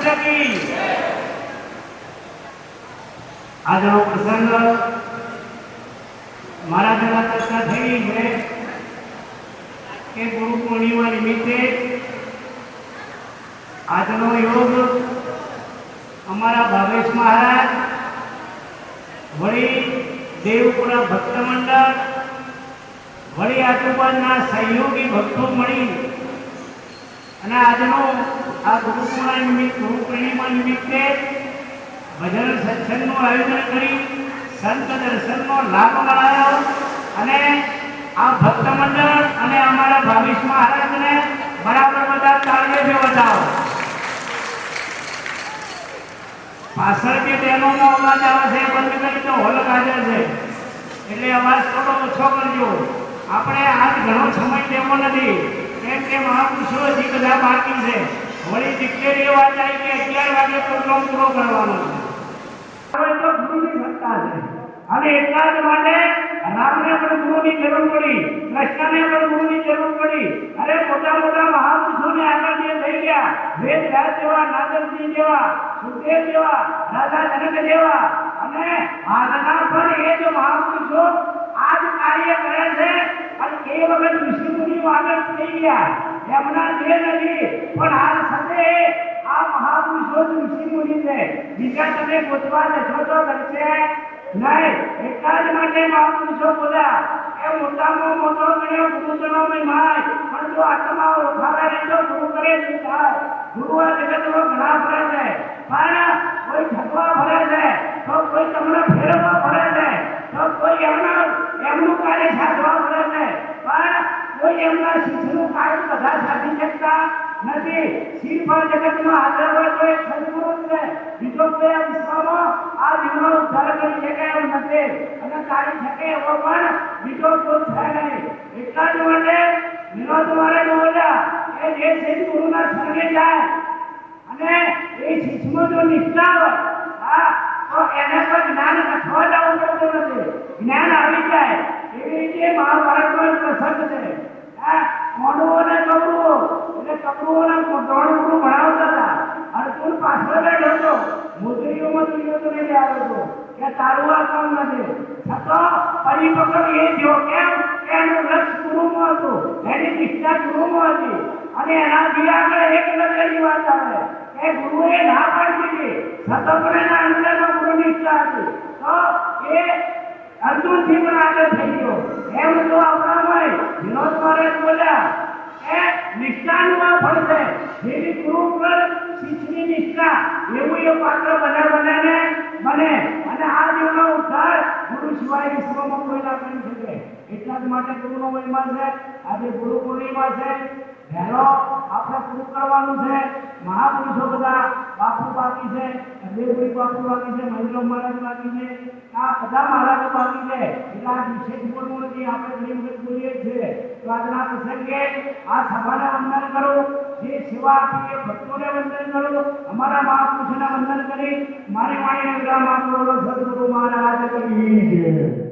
રામચंद्र की આજનો પ્રસંગ મારા દ્વારા ચર્ચા થઈ છે કે ગુરુ પૂર્ણિમા નિમિત્તે આજનો યોગ અમારા ભાવેશ મહારાજ વળી દેવપુરા ભક્ત મંડળ વળી આજુબાજુના સહયોગી ભક્તો મળી અને આજનો આ ગુરુ પૂર્ણિમા નિમિત્તે ભજન સત્સંગનું આયોજન કરી સંત દર્શનનો લાભ મળાયો અને આ ભક્ત મંડળ અને અમારા ભાવેશ મહારાજને બરાબર બધા તાળીઓ બતાવો. પાછળ જે બહેનોનો અવાજ આવે છે બંધ કરી તો હોલ હાજર છે એટલે અવાજ થોડો ઓછો કરજો. આપણે આજ ઘણો સમય લેવો નથી કેમ કે મહાપુરુષો હજી બધા બાકી છે. વળી દીકરી વાત આવી કે 11 વાગે પ્રોગ્રામ પૂરો કરવાનો હવે તો ગુરુની સત્તા છે અને એટલા જ માટે રામને પણ ગુરુની જરૂર પડી, કૃષ્ણને પણ ગુરુની જરૂર પડી. અરે મોટા મોટા મહાપુરુષોને આગળ જે થઈ ગયા વેદ વ્યાસ જેવા, નારદજી જેવા, સુખદેવ જેવા, રાજા જનક જેવા અને આજના પણ એ જ મહાપુરુષો આજ કાર્ય કરે છે અને એ વખત ઋષિ મુનિઓ આગળ થઈ ગયા એમના જે નથી પણ હાલ સાથે આ મહાપુરુષો ઋષિ મુનિ છે. બીજા તમે ગોતવા જશો તો કરશે નહીં. એટલા જ માટે મહાપુરુષો બોલ્યા કે મોટામાં મોટો ગણ્યો ગુરુજનોમય માય પણ જો આત્મા ઓળખાવે નહીં તો ગુરુ કરે નહીં થાય. ગુરુ આ જગતમાં ઘણા ફરે છે પણ કોઈ ઠગવા ફરે છે તો કોઈ તમને ફેરવવા ફરે છે તો કોઈ એમનું કાર્ય સાધવા ફરે છે પણ કોઈ એમના શિષ્યનું કાર્ય બધા સાધી શકતા નથી. શિલ્પા જગતમાં હાજર હોય તો એક સદગુરુ છે, બીજો કોઈ આ વિશ્વમાં આ જીવનો ઉદ્ધાર કરી શકે એમ નથી અને કાઢી શકે એવો પણ બીજો કોઈ છે નહીં. એટલા જ માટે વિનોદ મારે બોલ્યા કે જે શિષ્ય ગુરુના શરણે જાય અને એ શિષ્યમાં જો નિષ્ઠા હોય તો એને કોઈ જ્ઞાન અથવા જવું પડતું નથી, જ્ઞાન આવી જાય. એવી રીતે મહાભારતનો એક પ્રસંગ છે. કોંડુઓને કબરુઓ એટલે કબરુઓને ત્રણ ગુરુ ભણાવતા હતા. અર્જુન પાછળ બેઠો હતો, મુદ્રીઓમાં દુર્યોધનને લઈ આવ્યો હતો કે તારું આ કામ નથી. છતાં પરિપક્વ એ જો કેમ કે એનું લક્ષ્ય ગુરુમાં હતું, એની નિષ્ઠા ગુરુમાં હતી અને એનાથી આગળ એક નજરની વાત આવે કે ગુરુએ ના પાડી દીધી છતાં પણ એના અંદરમાં ગુરુ નિષ્ઠા હતી તો એ અર્જુનથી પણ આગળ થઈ ગયો. એમ તો આપણામાં વિનોદ મહારાજ બોલ્યા કે નિષ્ઠાનું આ ફળ છે. જેવી ગુરુ પર શિષ્યની નિષ્ઠા એવું એ પાત્ર બને અને આ જીવનો ઉદ્ધાર ગુરુ સિવાય વિશ્વમાં કોઈ ના કરી શકે. એટલા જ માટે ગુરુનો મહિમા છે. આજે ગુરુ પૂર્ણિમા છે, વહેલો આપણે પૂરું કરવાનું છે. મહાપુરુષો બધા બાપુ બાકી છે, દેવગુરી બાપુ બાકી છે, મહેન્દ્ર મહારાજ બાકી છે, આ બધા મહારાજો બાકી છે. એટલે આ વિશેષ બોલવું નથી, આપણે ઘણી વખત બોલીએ છીએ. તો આજના પ્રસંગે આ સભાને વંદન કરો, જે સેવા આપી એ ભક્તોને વંદન કરો, અમારા મહાપુરુષોને વંદન કરી મારી વાણીને વિરામ આપો. સદગુરુ મહારાજ કી જય.